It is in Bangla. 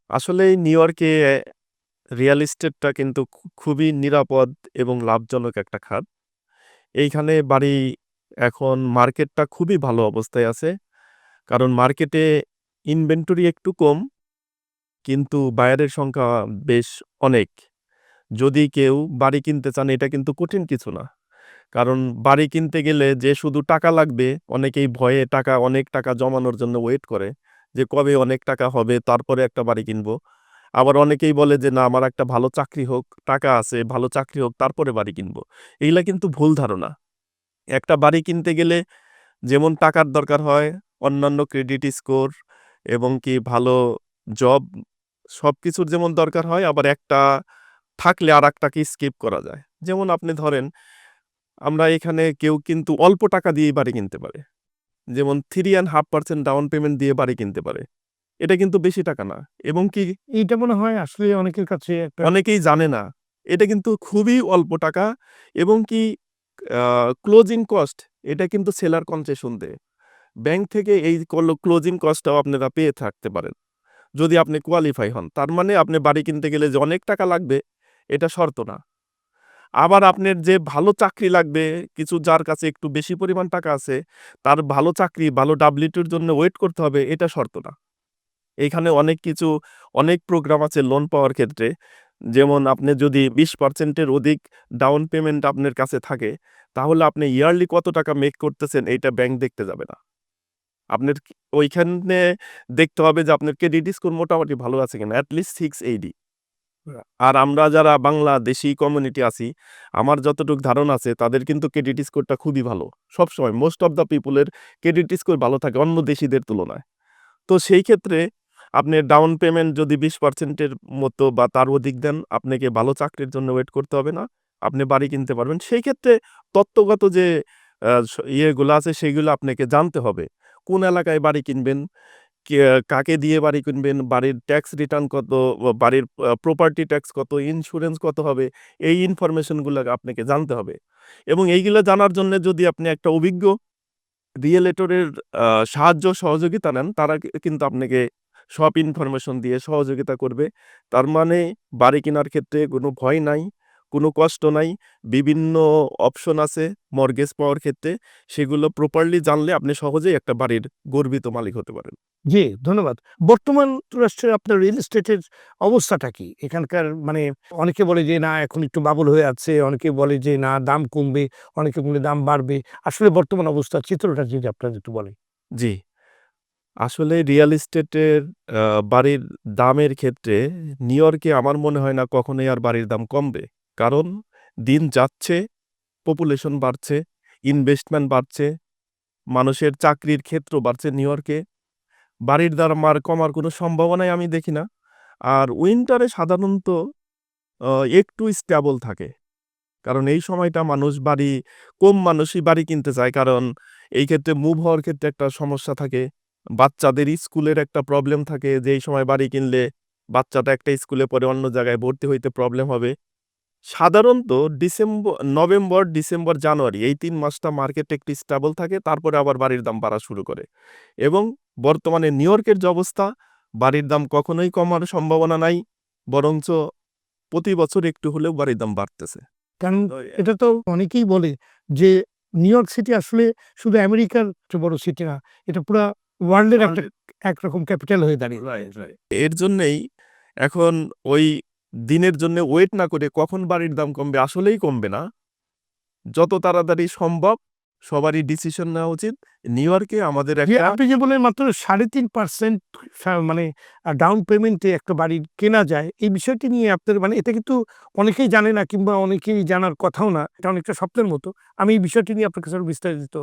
আসলে নিউ ইয়র্কে রিয়াল এস্টেটটা কিন্তু খুবই নিরাপদ এবং লাভজনক একটা খাত। এইখানে বাড়ি এখন মার্কেটটা খুবই ভালো অবস্থায় আছে। কারণ মার্কেটে ইনভেন্টরি একটু কম, কিন্তু বায়ারের সংখ্যা বেশ অনেক। যদি কেউ বাড়ি কিনতে চান এটা কিন্তু কঠিন কিছু না। কারণ বাড়ি কিনতে গেলে যে শুধু টাকা লাগবে, অনেকেই ভয়ে অনেক টাকা জমানোর জন্য ওয়েট করে যে কবে অনেক টাকা হবে তারপরে একটা বাড়ি কিনবো। আবার অনেকেই বলে যে না আমার একটা ভালো চাকরি হোক, টাকা আছে, ভালো চাকরি হোক তারপরে বাড়ি কিনবো। এইগুলা কিন্তু ভুল ধারণা। একটা বাড়ি কিনতে গেলে যেমন টাকার দরকার হয়, অন্যান্য ক্রেডিট স্কোর এবং কি ভালো জব সবকিছুর যেমন দরকার হয়, আবার একটা থাকলে আরেকটাকে স্কিপ করা যায়। যেমন আপনি ধরেন আমরা এখানে কেউ কিন্তু অল্প টাকা দিয়েই বাড়ি কিনতে পারে। যেমন 3.5% ডাউন পেমেন্ট দিয়ে বাড়ি কিনতে পারে। এটা কিন্তু বেশি টাকা না। এবং কি এইটা মনে হয় আসলে অনেকের কাছে একটা অনেকেই জানে না। এটা কিন্তু খুবই অল্প টাকা এবং কি আ ক্লোজিং কস্ট এটা কিন্তু সেলার কনসেশন দেয়। ব্যাংক থেকে এই ক্লোজিং কস্টটাও আপনারা পেয়ে থাকতে পারেন। যদি আপনি কোয়ালিফাই হন। তার মানে আপনি বাড়ি কিনতে গেলে যে অনেক টাকা লাগবে এটা শর্ত না। আবার আপনার যে ভালো চাকরি লাগবে, কিছু যার কাছে একটু বেশি পরিমাণ টাকা আছে, তার ভালো চাকরি, ভালো W-2 এর জন্য ওয়েট করতে হবে, এটা শর্ত না। এইখানে অনেক প্রোগ্রাম আছে লোন পাওয়ার ক্ষেত্রে। যেমন আপনি যদি 20% এর অধিক ডাউন পেমেন্ট আপনার কাছে থাকে, তাহলে আপনি ইয়ারলি কত টাকা মেক করতেছেন এইটা ব্যাংক দেখতে যাবে না। আপনার ওইখানে দেখতে হবে যে আপনার ক্রেডিট স্কোর মোটামুটি ভালো আছে কিনা, এট লিস্ট 680। আর আমরা যারা বাংলাদেশী কমিউনিটি আছি, আমার যতটুক ধারণা আছে তাদের কিন্তু ক্রেডিট স্কোরটা খুবই ভালো। সবসময় মোস্ট অফ দ্যা পিপলের ক্রেডিট স্কোর ভালো থাকে অন্য দেশীদের তুলনায়। তো সেই ক্ষেত্রে আপনি ডাউন পেমেন্ট যদি 20% এর মতো বা তার অধিক দেন, আপনাকে ভালো চাকরির জন্য ওয়েট করতে হবে না। আপনি বাড়ি কিনতে পারবেন। সেই ক্ষেত্রে তত্ত্বগত যে ইয়েগুলো আছে সেগুলো আপনাকে জানতে হবে। কোন এলাকায় বাড়ি কিনবেন? কে কাকে দিয়ে বাড়ি কিনবেন, বাড়ির ট্যাক্স রিটার্ন কত, বাড়ির প্রপার্টি ট্যাক্স কত, ইন্সুরেন্স কত হবে, এই ইনফরমেশনগুলা আপনাকে জানতে হবে। এবং এইগুলা জানার জন্য যদি আপনি একটা অভিজ্ঞ রিয়েলটরের সাহায্য সহযোগিতা নেন, তারা কিন্তু আপনাকে সব ইনফরমেশন দিয়ে সহযোগিতা করবে। তার মানে বাড়ি কেনার ক্ষেত্রে কোনো ভয় নাই, কোনো কষ্ট নাই। বিভিন্ন অপশন আছে মর্টগেজ পাওয়ার ক্ষেত্রে। সেগুলো প্রপারলি জানলে আপনি সহজেই একটা বাড়ির গর্বিত মালিক হতে পারেন। জি, ধন্যবাদ। বর্তমান যুক্তরাষ্ট্রের আপনার রিয়েল এস্টেটের অবস্থাটা কি? এখানকার মানে অনেকে বলে যে না এখন একটু বাবল হয়ে আছে, অনেকে বলে যে না দাম কমবে, অনেকে বলে দাম বাড়বে। আসলে বর্তমান অবস্থার চিত্রটা যদি আপনারা একটু বলেন। জি, আসলে রিয়াল এস্টেটের আ বাড়ির দামের ক্ষেত্রে নিউ ইয়র্কে আমার মনে হয় না কখনোই আর বাড়ির দাম কমবে। কারণ দিন যাচ্ছে, পপুলেশন বাড়ছে, ইনভেস্টমেন্ট বাড়ছে, মানুষের চাকরির ক্ষেত্র বাড়ছে নিউ ইয়র্কে। বাড়ির দাম আর কমার কোনো সম্ভাবনাই আমি দেখি না। আর উইন্টারে সাধারণত আ একটু স্টেবল থাকে। কারণ এই সময়টা কম মানুষই বাড়ি কিনতে চায়। কারণ এই ক্ষেত্রে মুভ হওয়ার ক্ষেত্রে একটা সমস্যা থাকে। বাচ্চাদের স্কুলের একটা প্রবলেম থাকে যে এই সময় বাড়ি কিনলে বাচ্চাটা একটা স্কুলে পড়ে অন্য জায়গায় ভর্তি হইতে প্রবলেম হবে। সাধারণত নভেম্বর, ডিসেম্বর, জানুয়ারি এই ৩ মাসটা মার্কেট একটু স্টেবল থাকে। তারপরে আবার বাড়ির দাম বাড়া শুরু করে। এবং বর্তমানে নিউ ইয়র্কের যে অবস্থা, বাড়ির দাম কখনোই কমার সম্ভাবনা নাই। বরঞ্চ প্রতি বছর একটু হলেও বাড়ির দাম বাড়তেছে। কারণ তো এটা তো অনেকেই বলে যে নিউ ইয়র্ক সিটি আসলে শুধু আমেরিকার চেয়ে বড় সিটি না। এটা পুরা ওয়ার্ল্ডের একটা একরকম ক্যাপিটাল হয়ে দাঁড়িয়েছে। এর জন্যেই এখন ওই দিনের জন্য ওয়েট না করে কখন বাড়ির দাম কমবে, আসলেই কমবে না। যত তাড়াতাড়ি সম্ভব সবারই ডিসিশন নেওয়া উচিত। নিউ ইয়র্কে আমাদের যে একটা আপনি যে বললেন মাত্র ৩.৫% মানে ডাউন পেমেন্টে একটা বাড়ি কেনা যায়। এই বিষয়টি নিয়ে আপনার মানে এটা কিন্তু অনেকেই জানে না কিংবা অনেকেই জানার কথাও না। এটা অনেকটা স্বপ্নের মতো। আমি এই বিষয়টি নিয়ে আপনার কাছে আরো বিস্তারিত